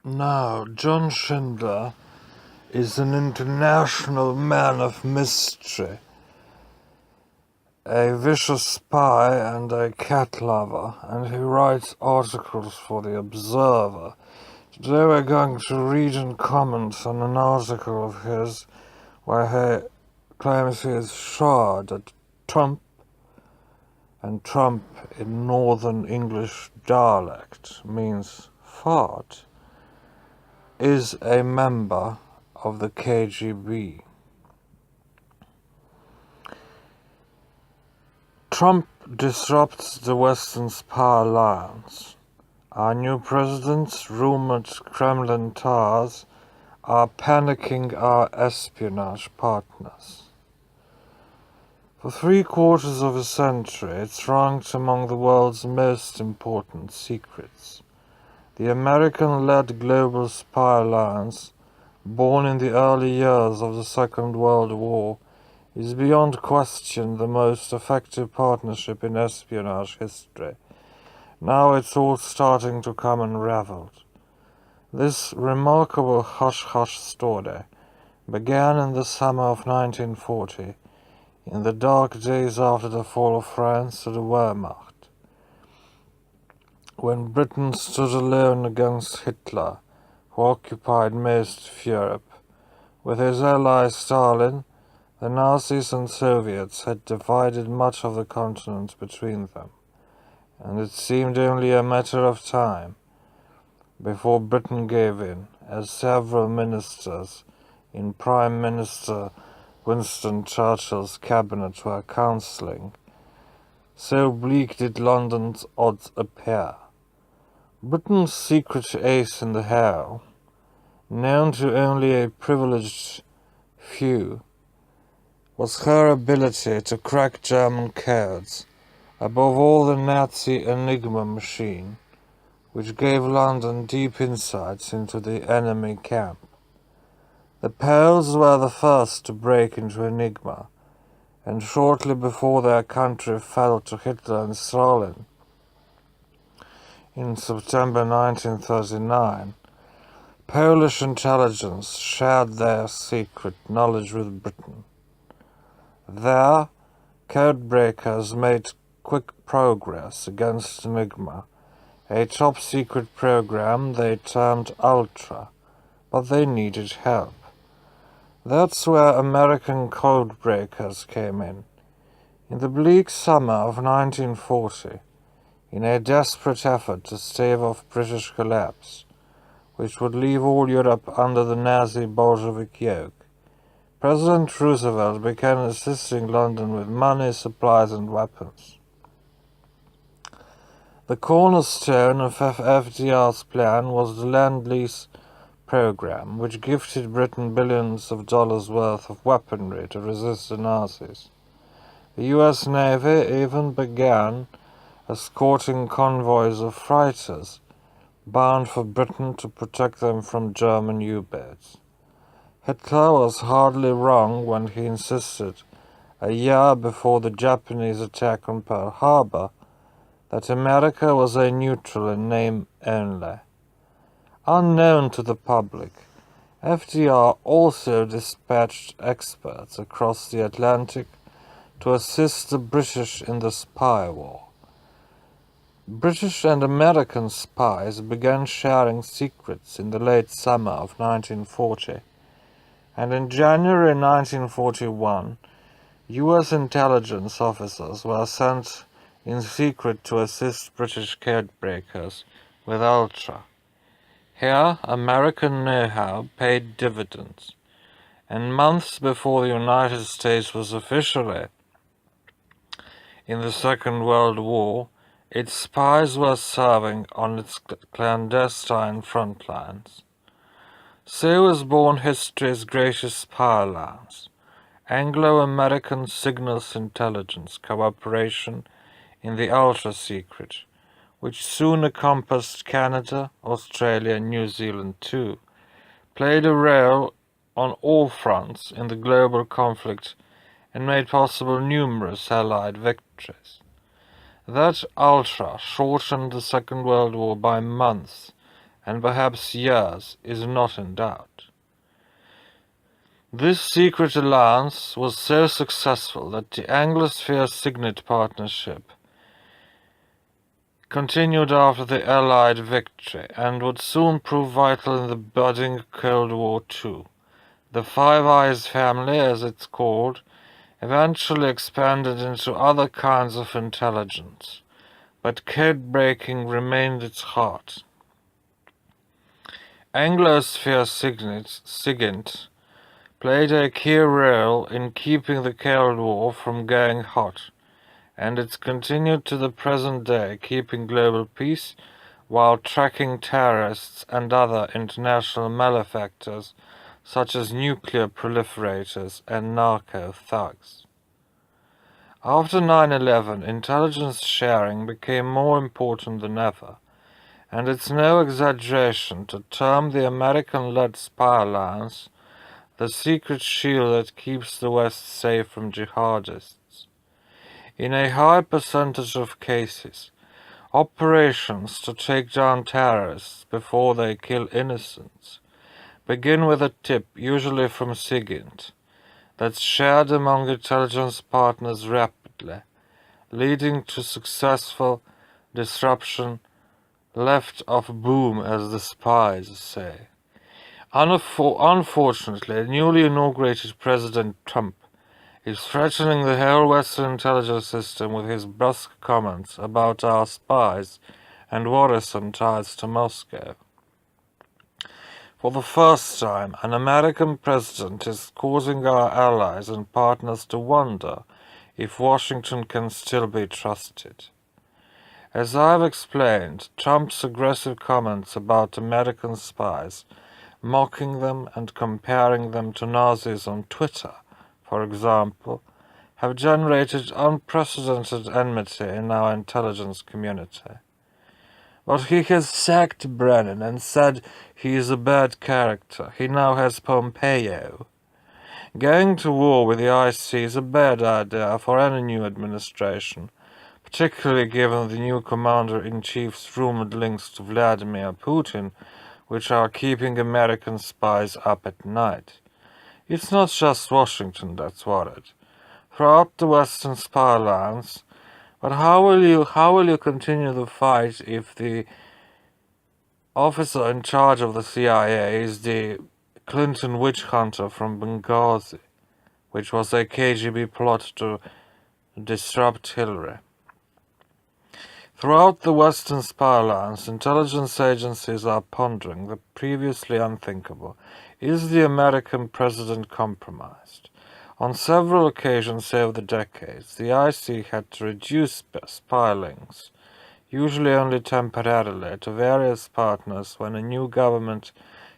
Now, John Schindler is an international man of mystery, a vicious spy and a cat lover, and he writes articles for The Observer. Today we're going to read and comment on an article of his where he claims he is sure that Trump, and Trump in Northern English dialect means fart, is a member of the KGB. Trump disrupts the Western spy alliance. Our new president's rumored Kremlin ties are panicking our espionage partners. For 3/4 of a century, it's ranked among the world's most important secrets. The American-led global spy alliance, born in the early years of the Second World War, is beyond question the most effective partnership in espionage history. Now it's all starting to come unraveled. This remarkable hush-hush story began in the summer of 1940, in the dark days after the fall of France to the Wehrmacht, when Britain stood alone against Hitler, who occupied most of Europe. With his ally Stalin, the Nazis and Soviets had divided much of the continent between them, and it seemed only a matter of time before Britain gave in, as several ministers in Prime Minister Winston Churchill's cabinet were counselling. So bleak did London's odds appear. Britain's secret ace in the hole, known to only a privileged few, was her ability to crack German codes, above all the Nazi Enigma machine, which gave London deep insights into the enemy camp. The Poles were the first to break into Enigma, and shortly before their country fell to Hitler and Stalin in September 1939, Polish intelligence shared their secret knowledge with Britain. There, codebreakers made quick progress against Enigma, a top-secret program they termed Ultra, but they needed help. That's where American codebreakers came in. In the bleak summer of 1940, in a desperate effort to stave off British collapse, which would leave all Europe under the Nazi Bolshevik yoke, President Roosevelt began assisting London with money, supplies, and weapons. The cornerstone of FDR's plan was the Lend-Lease program, which gifted Britain billions of dollars worth of weaponry to resist the Nazis. The US Navy even began escorting convoys of freighters bound for Britain to protect them from German U-boats. Hitler was hardly wrong when he insisted, a year before the Japanese attack on Pearl Harbor, that America was a neutral in name only. Unknown to the public, FDR also dispatched experts across the Atlantic to assist the British in the spy war. British and American spies began sharing secrets in the late summer of 1940, and in January 1941, US intelligence officers were sent in secret to assist British codebreakers with Ultra. Here, American know-how paid dividends, and months before the United States was officially in the Second World War, its spies were serving on its clandestine front lines. So was born history's greatest spy alliance, Anglo-American Signals Intelligence Cooperation in the ultra-secret, which soon encompassed Canada, Australia, and New Zealand too, played a role on all fronts in the global conflict and made possible numerous Allied victories. That Ultra shortened the Second World War by months and perhaps years, is not in doubt. This secret alliance was so successful that the Anglosphere Signet Partnership continued after the Allied victory and would soon prove vital in the budding Cold War too. The Five Eyes family, as it's called, eventually expanded into other kinds of intelligence, but code-breaking remained its heart. Anglosphere Sigint played a key role in keeping the Cold War from going hot, and it's continued to the present day, keeping global peace while tracking terrorists and other international malefactors such as nuclear proliferators and narco-thugs. After 9/11, intelligence sharing became more important than ever, and it's no exaggeration to term the American-led spy alliance the secret shield that keeps the West safe from jihadists. In a high percentage of cases, operations to take down terrorists before they kill innocents begin with a tip, usually from SIGINT, that's shared among intelligence partners rapidly, leading to successful disruption, left of boom, as the spies say. Unfortunately, newly inaugurated President Trump is threatening the whole Western intelligence system with his brusque comments about our spies and worrisome ties to Moscow. For the first time, an American president is causing our allies and partners to wonder if Washington can still be trusted. As I've explained, Trump's aggressive comments about American spies, mocking them and comparing them to Nazis on Twitter, for example, have generated unprecedented enmity in our intelligence community. But he has sacked Brennan and said he is a bad character. He now has Pompeo. Going to war with the IC is a bad idea for any new administration, particularly given the new commander-in-chief's rumored links to Vladimir Putin, which are keeping American spies up at night. It's not just Washington that's worried. Throughout the Western spy alliance, but how will you continue the fight if the officer in charge of the CIA is the Clinton witch hunter from Benghazi, which was a KGB plot to disrupt Hillary? Throughout the Western spy alliance, intelligence agencies are pondering the previously unthinkable. Is the American president compromised? On several occasions over the decades, the IC had to reduce spy links, usually only temporarily, to various partners when a new government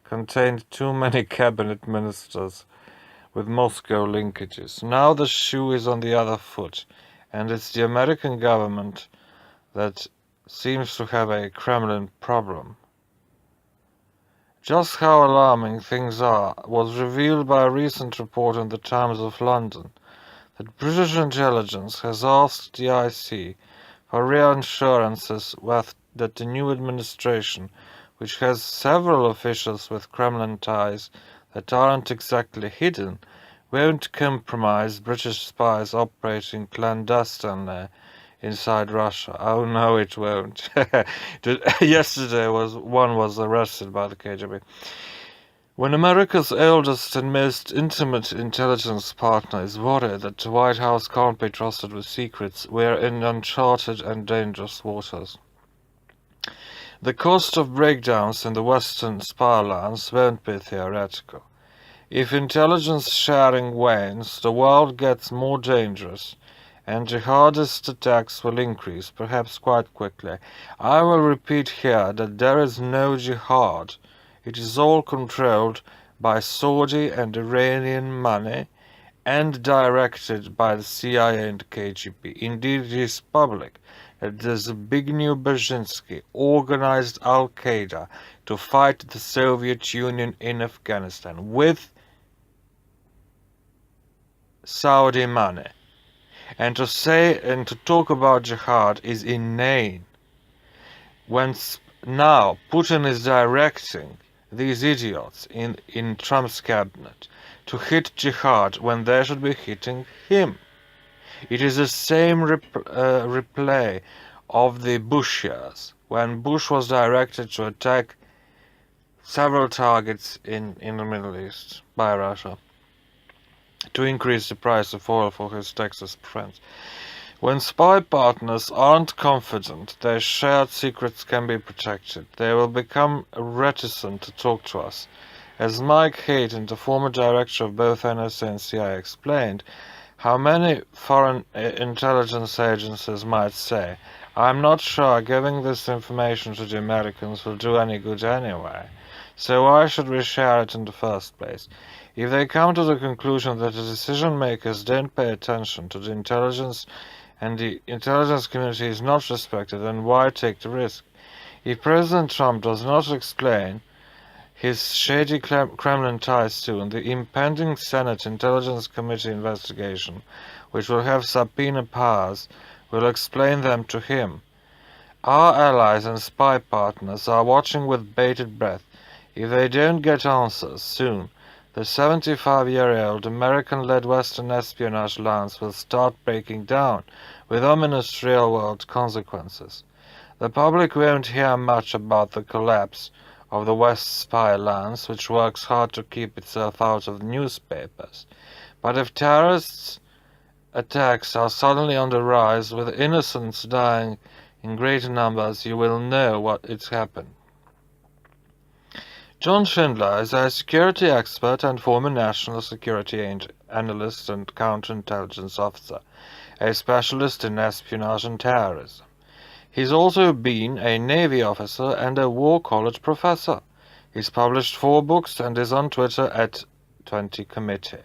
contained too many cabinet ministers with Moscow linkages. Now the shoe is on the other foot, and it's the American government that seems to have a Kremlin problem. Just how alarming things are was revealed by a recent report in the Times of London that British intelligence has asked the IC for reassurances that the new administration, which has several officials with Kremlin ties that aren't exactly hidden, won't compromise British spies operating clandestinely inside Russia. Oh no, it won't. Yesterday one was arrested by the KGB. When America's oldest and most intimate intelligence partner is worried that the White House can't be trusted with secrets, we're in uncharted and dangerous waters. The cost of breakdowns in the Western spy alliance won't be theoretical. If intelligence sharing wanes, the world gets more dangerous, and jihadist attacks will increase, perhaps quite quickly. I will repeat here that there is no jihad. It is all controlled by Saudi and Iranian money and directed by the CIA and KGB. Indeed, it is public that there's a big new Brzezinski organized Al-Qaeda to fight the Soviet Union in Afghanistan with Saudi money. And to talk about jihad is inane when Now, Putin is directing these idiots in Trump's cabinet to hit jihad when they should be hitting him. It is the same replay of the Bush years, when Bush was directed to attack several targets in the Middle East by Russia to increase the price of oil for his Texas friends. When spy partners aren't confident their shared secrets can be protected, they will become reticent to talk to us. As Mike Hayden, the former director of both NSA and CIA, explained, how many foreign intelligence agencies might say, "I'm not sure giving this information to the Americans will do any good anyway, so why should we share it in the first place?" If they come to the conclusion that the decision makers don't pay attention to the intelligence and the intelligence community is not respected, then why take the risk? If President Trump does not explain his shady Kremlin ties soon, the impending Senate Intelligence Committee investigation, which will have subpoena powers, will explain them to him. Our allies and spy partners are watching with bated breath. If they don't get answers soon, the 75-year-old American-led Western espionage alliance will start breaking down, with ominous real-world consequences. The public won't hear much about the collapse of the West Spy Alliance, which works hard to keep itself out of the newspapers. But if terrorist attacks are suddenly on the rise, with innocents dying in greater numbers, you will know what it's happened. John Schindler is a security expert and former national security analyst and counterintelligence officer, a specialist in espionage and terrorism. He's also been a Navy officer and a War College professor. He's published 4 books and is on Twitter at 20committee.